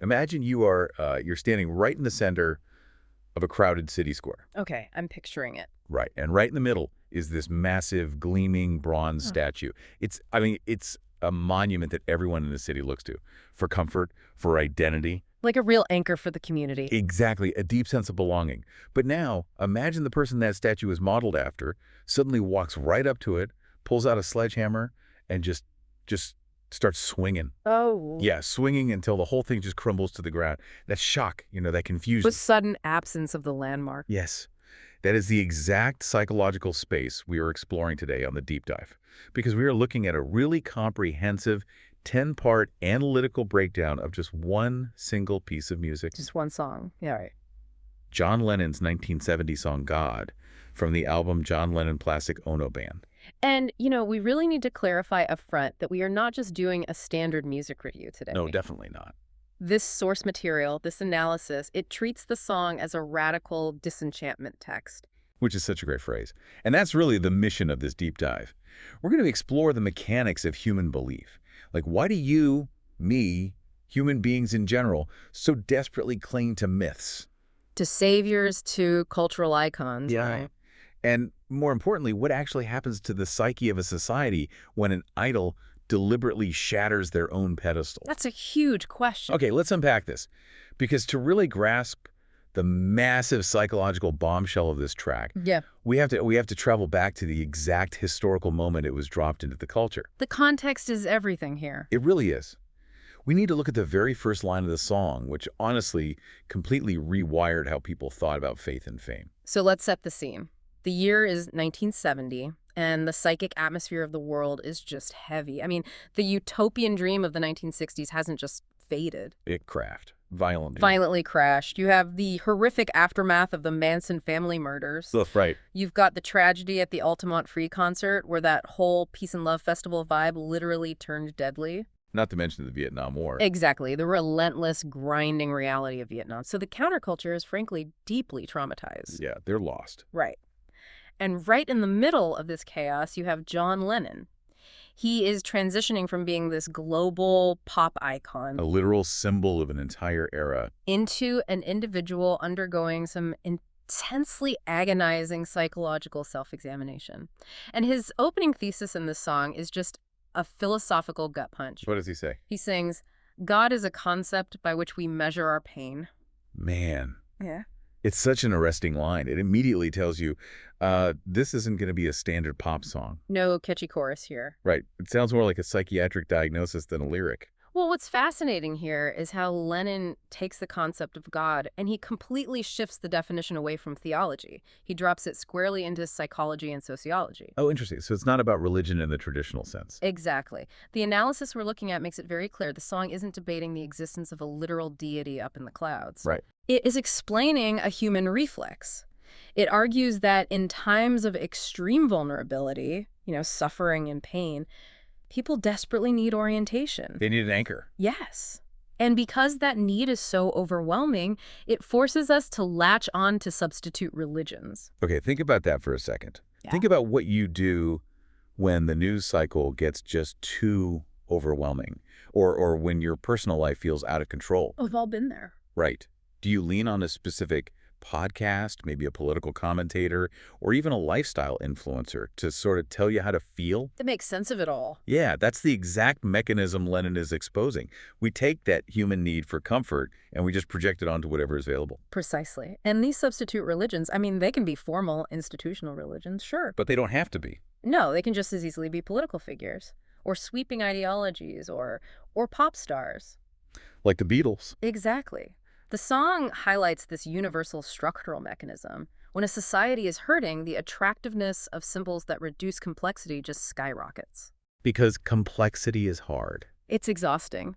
Imagine you're standing right in the center of a crowded city square. Okay, I'm picturing it. Right. And right in the middle is this massive, gleaming bronze Huh. statue. It's a monument that everyone in the city looks to for comfort, for identity. Like a real anchor for the community. Exactly, a deep sense of belonging. But now, imagine the person that statue is modeled after suddenly walks right up to it, pulls out a sledgehammer, and just starts swinging. Oh. Yeah, swinging until the whole thing just crumbles to the ground. That shock, that With confusion. sudden absence of the landmark. Yes, that is the exact psychological space we are exploring today on the deep dive, because we are looking at a really comprehensive 10-part analytical breakdown of just one single piece of music. Just one song. Yeah, right. John Lennon's 1970 song God from the album John Lennon Classic Ono Band. And, we really need to clarify up front that we are not just doing a standard music review today. No, definitely not. This source material, this analysis, it treats the song as a radical disenchantment text. Which is such a great phrase. And that's really the mission of this deep dive. We're going to explore the mechanics of human belief. Like, why do you, me, human beings in general, so desperately cling to myths? To saviors, to cultural icons. Yeah. Right? And more importantly, what actually happens to the psyche of a society when an idol deliberately shatters their own pedestal? That's a huge question. Okay, let's unpack this. Because to really grasp the massive psychological bombshell of this track, Yeah. we have to travel back to the exact historical moment it was dropped into the culture. The context is everything here. It really is. We need to look at the very first line of the song, which honestly completely rewired how people thought about faith and fame. So let's set the scene. The year is 1970, and the psychic atmosphere of the world is just heavy. I mean, the utopian dream of the 1960s hasn't just faded. It crashed violently. Violently crashed. You have the horrific aftermath of the Manson family murders. That's right. You've got the tragedy at the Altamont Free concert, where that whole Peace and Love Festival vibe literally turned deadly. Not to mention the Vietnam War. Exactly. The relentless, grinding reality of Vietnam. So the counterculture is frankly deeply traumatized. Yeah, they're lost. Right. And right in the middle of this chaos, you have John Lennon. He is transitioning from being this global pop icon A literal symbol of an entire era. into an individual undergoing some intensely agonizing psychological self-examination. And his opening thesis in this song is just a philosophical gut punch. What does he say? He sings, God is a concept by which we measure our pain. Man, Yeah. it's such an arresting line. It immediately tells you this isn't going to be a standard pop song. No catchy chorus here. Right. It sounds more like a psychiatric diagnosis than a lyric. Well, what's fascinating here is how Lennon takes the concept of God and he completely shifts the definition away from theology. He drops it squarely into psychology and sociology. Oh, interesting. So it's not about religion in the traditional sense. Exactly. The analysis we're looking at makes it very clear the song isn't debating the existence of a literal deity up in the clouds. Right. It is explaining a human reflex. It argues that in times of extreme vulnerability, suffering and pain, people desperately need orientation. They need an anchor. Yes. And because that need is so overwhelming, it forces us to latch on to substitute religions. Okay, think about that for a second. Yeah. Think about what you do when the news cycle gets just too overwhelming, or when your personal life feels out of control. We've all been there. Right. Do you lean on a specific podcast, maybe a political commentator, or even a lifestyle influencer to sort of tell you how to feel? To make sense of it all. Yeah, that's the exact mechanism Lennon is exposing. We take that human need for comfort and we just project it onto whatever is available. Precisely. And these substitute religions, they can be formal, institutional religions, sure. But they don't have to be. No, they can just as easily be political figures, or sweeping ideologies, or pop stars. Like the Beatles. Exactly. The song highlights this universal structural mechanism. When a society is hurting, the attractiveness of symbols that reduce complexity just skyrockets. Because complexity is hard. It's exhausting.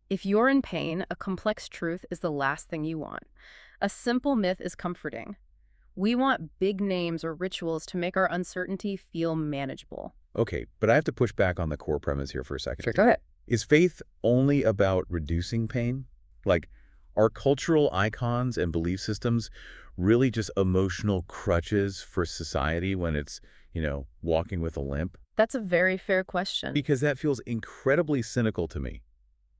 If you're in pain, a complex truth is the last thing you want. A simple myth is comforting. We want big names or rituals to make our uncertainty feel manageable. Okay, but I have to push back on the core premise here for a second. Sure, go ahead. Is faith only about reducing pain? Like, are cultural icons and belief systems really just emotional crutches for society when it's, walking with a limp? That's a very fair question. Because that feels incredibly cynical to me.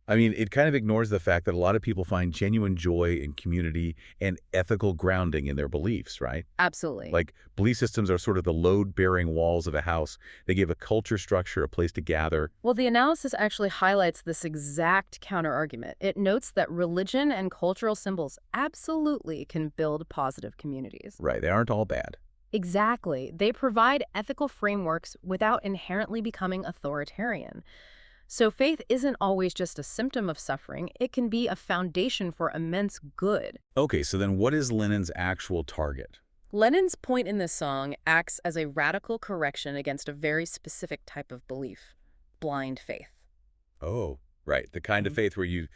I mean, it kind of ignores the fact that a lot of people find genuine joy in community and ethical grounding in their beliefs, right? Absolutely. Like, belief systems are sort of the load-bearing walls of a house. They give a culture structure, a place to gather. Well, the analysis actually highlights this exact counterargument. It notes that religion and cultural symbols absolutely can build positive communities. Right, they aren't all bad. Exactly. They provide ethical frameworks without inherently becoming authoritarian. So faith isn't always just a symptom of suffering. It can be a foundation for immense good. Okay, so then what is Lennon's actual target? Lennon's point in this song acts as a radical correction against a very specific type of belief: blind faith. Oh, right, the kind of Mhm. faith where you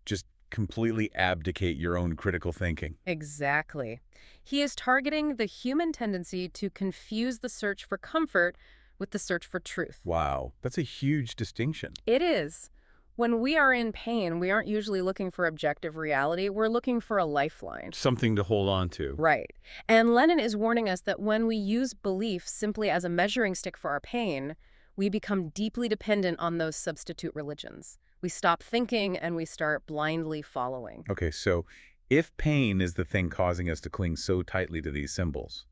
just completely abdicate your own critical thinking. Exactly. He is targeting the human tendency to confuse the search for comfort with the search for truth. Wow, that's a huge distinction. It is. When we are in pain, we aren't usually looking for objective reality. We're looking for a lifeline. Something to hold on to. Right. And Lennon is warning us that when we use belief simply as a measuring stick for our pain, we become deeply dependent on those substitute religions. We stop thinking and we start blindly following. Okay, so if pain is the thing causing us to cling so tightly to these symbols,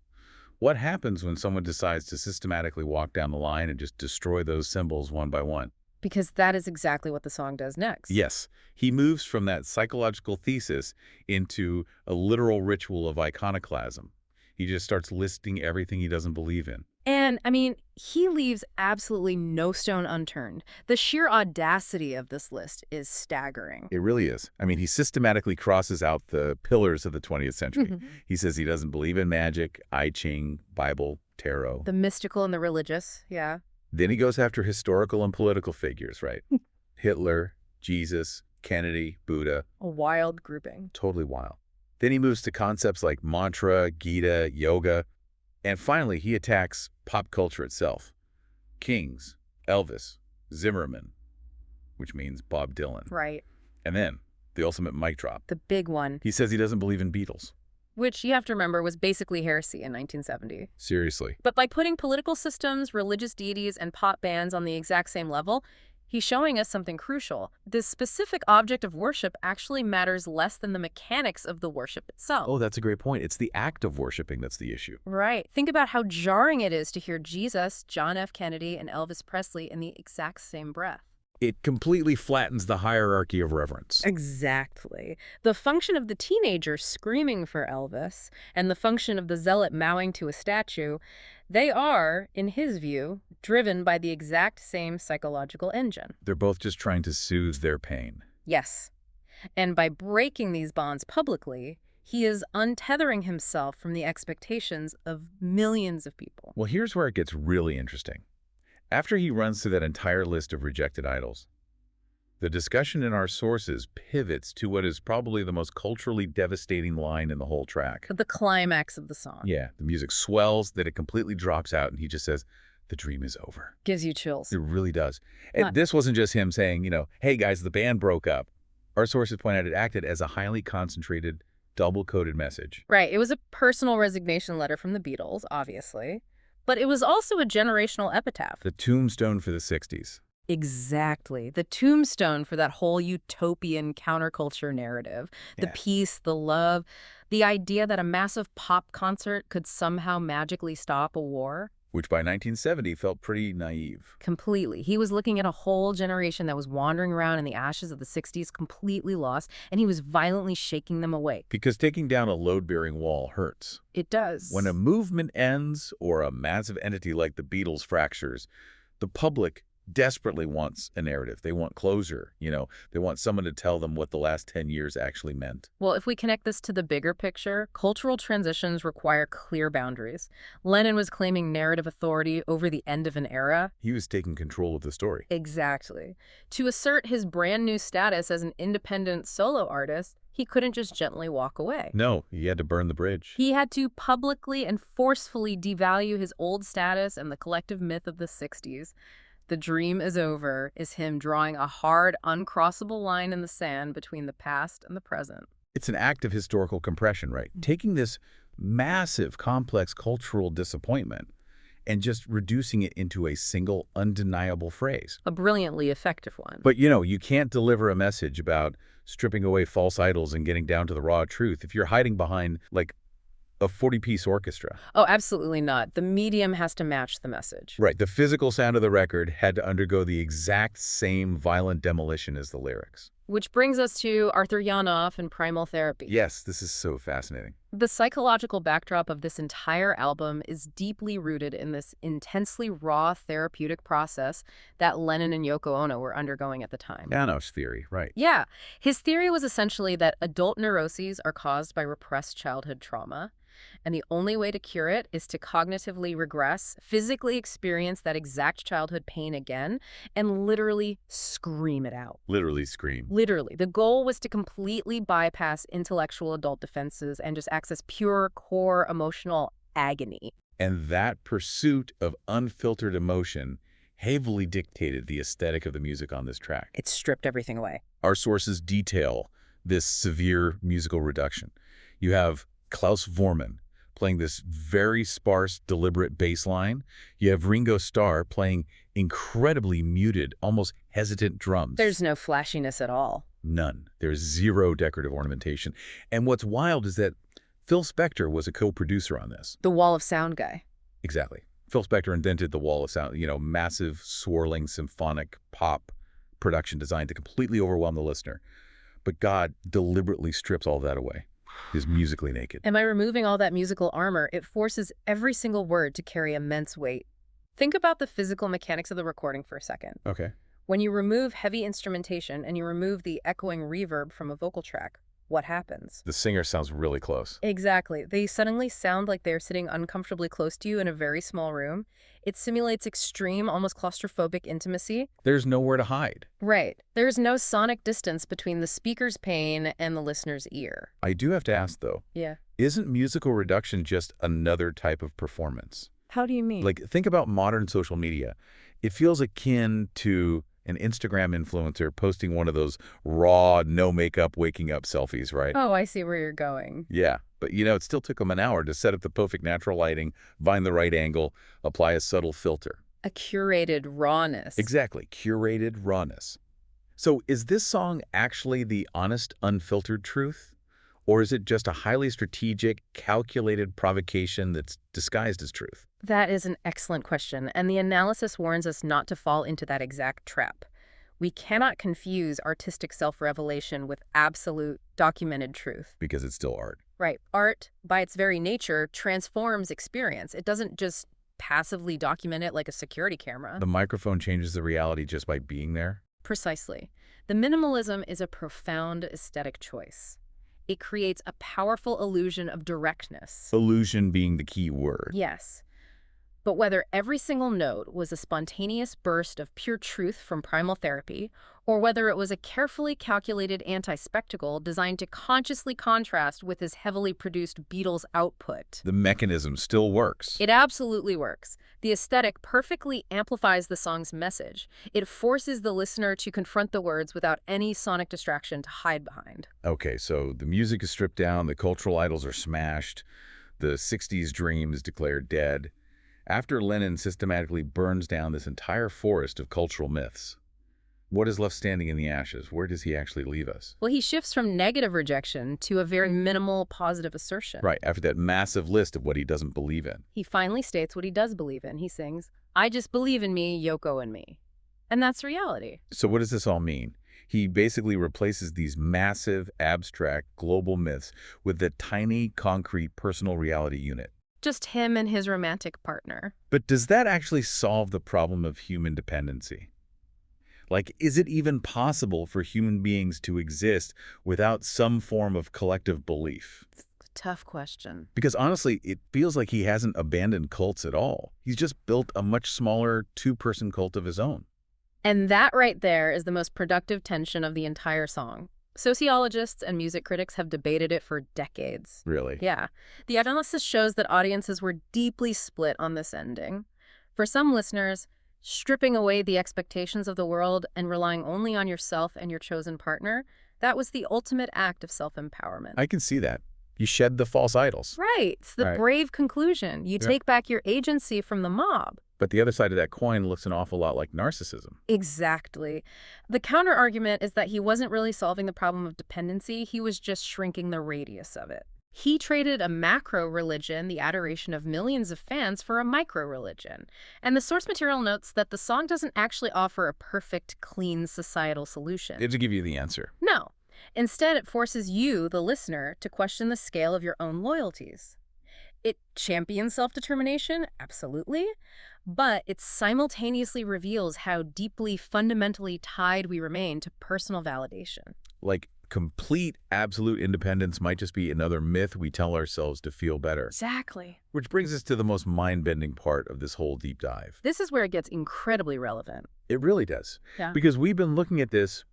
what happens when someone decides to systematically walk down the line and just destroy those symbols one by one? Because that is exactly what the song does next. Yes, he moves from that psychological thesis into a literal ritual of iconoclasm. He just starts listing everything he doesn't believe in. And, I mean, he leaves absolutely no stone unturned. The sheer audacity of this list is staggering. It really is. I mean, he systematically crosses out the pillars of the 20th century. Mhm. He says he doesn't believe in magic, I Ching, Bible, tarot. The mystical and the religious, yeah. Then he goes after historical and political figures, right? Hitler, Jesus, Kennedy, Buddha. A wild grouping. Totally wild. Then he moves to concepts like mantra, Gita, yoga. And finally, he attacks pop culture itself. Kings, Elvis, Zimmerman, which means Bob Dylan. Right. And then, the ultimate mic drop. The big one, He says he doesn't believe in Beatles. which you have to remember was basically heresy in 1970. Seriously. But by putting political systems, religious deities, and pop bands on the exact same level, he's showing us something crucial. This specific object of worship actually matters less than the mechanics of the worship itself. Oh, that's a great point. It's the act of worshiping that's the issue. Right. Think about how jarring it is to hear Jesus, John F. Kennedy, and Elvis Presley in the exact same breath. It completely flattens the hierarchy of reverence. Exactly. The function of the teenager screaming for Elvis and the function of the zealot bowing to a statue, they are, in his view, driven by the exact same psychological engine. They're both just trying to soothe their pain. Yes. And by breaking these bonds publicly, he is untethering himself from the expectations of millions of people. Well, here's where it gets really interesting. After he runs through that entire list of rejected idols, the discussion in our sources pivots to what is probably the most culturally devastating line in the whole track. The climax of the song Yeah, the music swells, then it completely drops out, and he just says, the dream is over. gives you chills. It really does. And Not- this wasn't just him saying, hey guys, the band broke up. Our sources point out it acted as a highly concentrated, double-coded message. Right. It was a personal resignation letter from the Beatles, obviously. But it was also a generational epitaph. The tombstone for the 60s. Exactly. The tombstone for that whole utopian counterculture narrative. The Yeah. peace, the love, the idea that a massive pop concert could somehow magically stop a war. Which by 1970 felt pretty naive. Completely. He was looking at a whole generation that was wandering around in the ashes of the 60s, completely lost, and he was violently shaking them awake. Because taking down a load-bearing wall hurts. It does. When a movement ends or a massive entity like the Beatles fractures, the public desperately wants a narrative. They want closure. They want someone to tell them what the last 10 years actually meant. Well, if we connect this to the bigger picture, cultural transitions require clear boundaries. Lennon was claiming narrative authority over the end of an era. He was taking control of the story. Exactly. To assert his brand new status as an independent solo artist, he couldn't just gently walk away. No, he had to burn the bridge. He had to publicly and forcefully devalue his old status and the collective myth of the 60s. The dream is over is him drawing a hard, uncrossable line in the sand between the past and the present. It's an act of historical compression, right? Taking this massive, complex cultural disappointment and just reducing it into a single, undeniable phrase. A brilliantly effective one. But, you can't deliver a message about stripping away false idols and getting down to the raw truth if you're hiding behind, like, a 40-piece orchestra. Oh, absolutely not. The medium has to match the message. Right. The physical sound of the record had to undergo the exact same violent demolition as the lyrics. Which brings us to Arthur Janoff and Primal Therapy. Yes, this is so fascinating. The psychological backdrop of this entire album is deeply rooted in this intensely raw therapeutic process that Lennon and Yoko Ono were undergoing at the time. Janoff's theory, right. Yeah. His theory was essentially that adult neuroses are caused by repressed childhood trauma, and the only way to cure it is to cognitively regress, physically experience that exact childhood pain again, and literally scream it out. Literally scream. Literally. The goal was to completely bypass intellectual adult defenses and just access pure, core emotional agony. And that pursuit of unfiltered emotion heavily dictated the aesthetic of the music on this track. It stripped everything away. Our sources detail this severe musical reduction. You have Klaus Voormann playing this very sparse, deliberate bass line. You have Ringo Starr playing incredibly muted, almost hesitant drums. There's no flashiness at all. None. There's zero decorative ornamentation. And what's wild is that Phil Spector was a co-producer on this. The wall of sound guy. Exactly. Phil Spector invented the wall of sound, massive, swirling, symphonic pop production designed to completely overwhelm the listener. But God deliberately strips all that away. He's musically naked. And by removing all that musical armor, it forces every single word to carry immense weight. Think about the physical mechanics of the recording for a second. Okay. When you remove heavy instrumentation and you remove the echoing reverb from a vocal track, what happens? The singer sounds really close. Exactly. They suddenly sound like they're sitting uncomfortably close to you in a very small room. It simulates extreme, almost claustrophobic intimacy. There's nowhere to hide. Right. There's no sonic distance between the speaker's pain and the listener's ear. I do have to ask, though. Yeah. Isn't musical reduction just another type of performance? How do you mean? Like, think about modern social media. It feels akin to an Instagram influencer posting one of those raw, no makeup, waking up selfies, right? Oh, I see where you're going. Yeah, but it still took them an hour to set up the perfect natural lighting, find the right angle, apply a subtle filter. A curated rawness. Exactly, curated rawness. So is this song actually the honest, unfiltered truth? Or is it just a highly strategic, calculated provocation that's disguised as truth? That is an excellent question, and the analysis warns us not to fall into that exact trap. We cannot confuse artistic self-revelation with absolute, documented truth. Because it's still art. Right. Art, by its very nature, transforms experience. It doesn't just passively document it like a security camera. The microphone changes the reality just by being there? Precisely. The minimalism is a profound aesthetic choice. It creates a powerful illusion of directness. Illusion being the key word. Yes. But whether every single note was a spontaneous burst of pure truth from Primal Therapy, or whether it was a carefully calculated anti-spectacle designed to consciously contrast with his heavily produced Beatles output. The mechanism still works. It absolutely works. The aesthetic perfectly amplifies the song's message. It forces the listener to confront the words without any sonic distraction to hide behind. Okay, so the music is stripped down, the cultural idols are smashed, the 60s dream is declared dead. After Lennon systematically burns down this entire forest of cultural myths, what is left standing in the ashes? Where does he actually leave us? Well, he shifts from negative rejection to a very minimal positive assertion. Right, after that massive list of what he doesn't believe in. He finally states what he does believe in. He sings, "I just believe in me, Yoko and me." And that's reality. So what does this all mean? He basically replaces these massive, abstract, global myths with the tiny, concrete, personal reality unit. Just him and his romantic partner. But does that actually solve the problem of human dependency? Like, is it even possible for human beings to exist without some form of collective belief? Tough question. Because honestly, it feels like he hasn't abandoned cults at all. He's just built a much smaller two-person cult of his own. And that right there is the most productive tension of the entire song. Sociologists and music critics have debated it for decades. Really? Yeah. The analysis shows that audiences were deeply split on this ending. For some listeners, stripping away the expectations of the world and relying only on yourself and your chosen partner, that was the ultimate act of self-empowerment. I can see that. You shed the false idols. Right. It's the Right. brave conclusion. You Yeah. take back your agency from the mob. But the other side of that coin looks an awful lot like narcissism. Exactly. The counter-argument is that he wasn't really solving the problem of dependency, he was just shrinking the radius of it. He traded a macro-religion, the adoration of millions of fans, for a micro-religion. And the source material notes that the song doesn't actually offer a perfect, clean societal solution. It'll give you the answer. No. Instead, it forces you, the listener, to question the scale of your own loyalties. It champions self-determination, absolutely, but it simultaneously reveals how deeply, fundamentally tied we remain to personal validation. Like, complete, absolute independence might just be another myth we tell ourselves to feel better. Exactly. Which brings us to the most mind-bending part of this whole deep dive. This is where it gets incredibly relevant. It really does. Yeah. Because we've been looking at this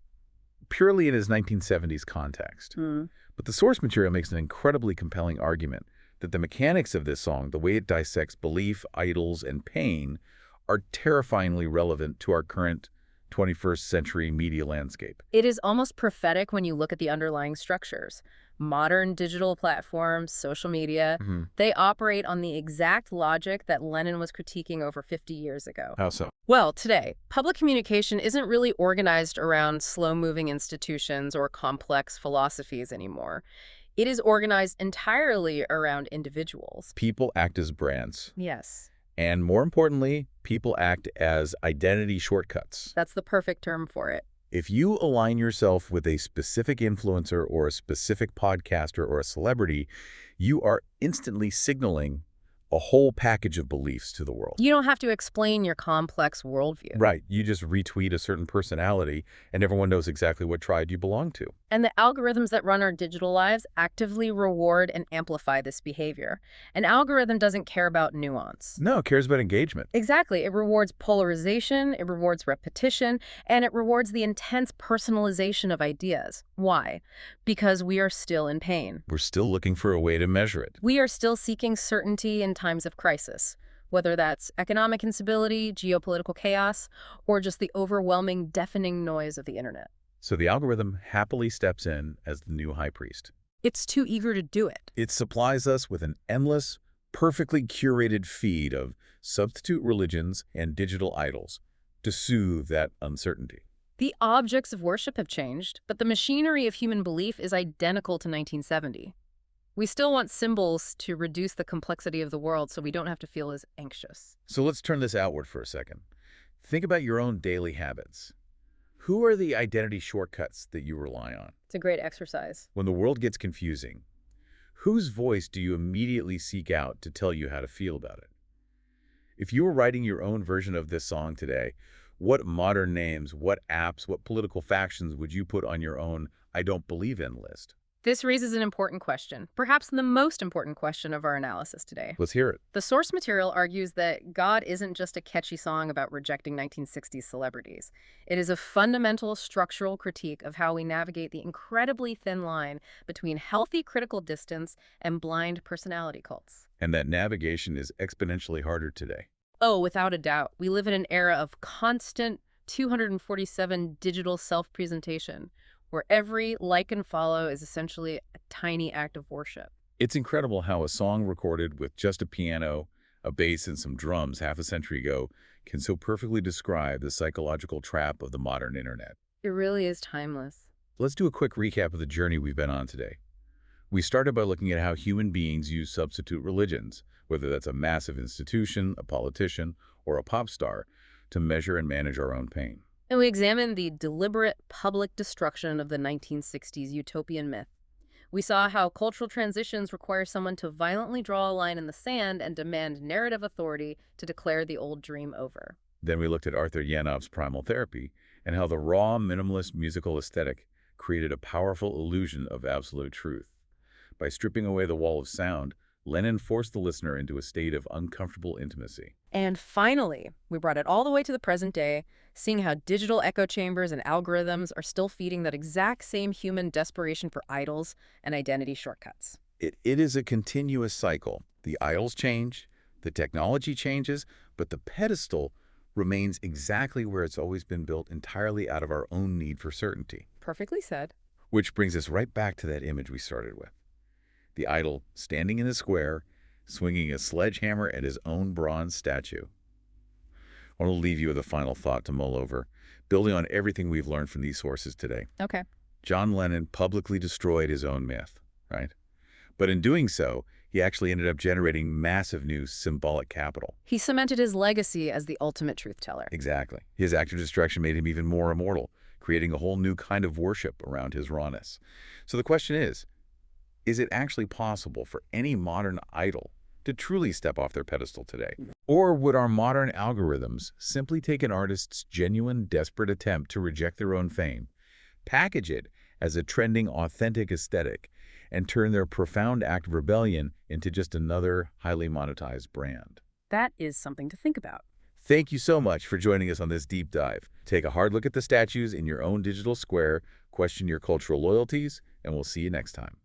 purely in his 1970s context. But the source material makes an incredibly compelling argument that the mechanics of this song, the way it dissects belief, idols, and pain, are terrifyingly relevant to our current 21st century media landscape. It is almost prophetic when you look at the underlying structures. Modern digital platforms, social media, they operate on the exact logic that Lennon was critiquing over 50 years ago. How so? Well, today, public communication isn't really organized around slow-moving institutions or complex philosophies anymore. It is organized entirely around individuals. People act as brands. Yes. And more importantly, people act as identity shortcuts. That's the perfect term for it. If you align yourself with a specific influencer or a specific podcaster or a celebrity, you are instantly signaling a whole package of beliefs to the world. You don't have to explain your complex worldview. Right. You just retweet a certain personality and everyone knows exactly what tribe you belong to. And the algorithms that run our digital lives actively reward and amplify this behavior. An algorithm doesn't care about nuance. No, it cares about engagement. Exactly. It rewards polarization, it rewards repetition, and it rewards the intense personalization of ideas. Why? Because we are still in pain. We're still looking for a way to measure it. We are still seeking certainty in times of crisis, whether that's economic instability, geopolitical chaos, or just the overwhelming, deafening noise of the internet. So the algorithm happily steps in as the new high priest. It's too eager to do it. It supplies us with an endless, perfectly curated feed of substitute religions and digital idols to soothe that uncertainty. The objects of worship have changed, but the machinery of human belief is identical to 1970. We still want symbols to reduce the complexity of the world so we don't have to feel as anxious. So let's turn this outward for a second. Think about your own daily habits. Who are the identity shortcuts that you rely on? It's a great exercise. When the world gets confusing, whose voice do you immediately seek out to tell you how to feel about it? If you were writing your own version of this song today, what modern names, what apps, what political factions would you put on your own I don't believe in list? This raises an important question, perhaps the most important question of our analysis today. Let's hear it. The source material argues that God isn't just a catchy song about rejecting 1960s celebrities. It is a fundamental structural critique of how we navigate the incredibly thin line between healthy critical distance and blind personality cults. And that navigation is exponentially harder today. Oh, without a doubt. We live in an era of constant 247 digital self-presentation, where every like and follow is essentially a tiny act of worship. It's incredible how a song recorded with just a piano, a bass, and some drums half a century ago can so perfectly describe the psychological trap of the modern internet. It really is timeless. Let's do a quick recap of the journey we've been on today. We started by looking at how human beings use substitute religions, whether that's a massive institution, a politician, or a pop star, to measure and manage our own pain. And we examined the deliberate public destruction of the 1960s utopian myth. We saw how cultural transitions require someone to violently draw a line in the sand and demand narrative authority to declare the old dream over. Then we looked at Arthur Yanov's primal therapy and how the raw, minimalist musical aesthetic created a powerful illusion of absolute truth. By stripping away the wall of sound, Lennon forced the listener into a state of uncomfortable intimacy. And finally, we brought it all the way to the present day, seeing how digital echo chambers and algorithms are still feeding that exact same human desperation for idols and identity shortcuts. It is a continuous cycle. The idols change, the technology changes, but the pedestal remains exactly where it's always been built, entirely out of our own need for certainty. Perfectly said. Which brings us right back to that image we started with. the idol standing in the square, swinging a sledgehammer at his own bronze statue. I want to leave you with a final thought to mull over, building on everything we've learned from these sources today. Okay. John Lennon publicly destroyed his own myth, right? But in doing so, he actually ended up generating massive new symbolic capital. He cemented his legacy as the ultimate truth teller. Exactly. His act of destruction made him even more immortal, creating a whole new kind of worship around his rawness. So the question is it actually possible for any modern idol to truly step off their pedestal today? Or would our modern algorithms simply take an artist's genuine, desperate attempt to reject their own fame, package it as a trending, authentic aesthetic, and turn their profound act of rebellion into just another highly monetized brand? That is something to think about. Thank you so much for joining us on this deep dive. Take a hard look at the statues in your own digital square, question your cultural loyalties, and we'll see you next time.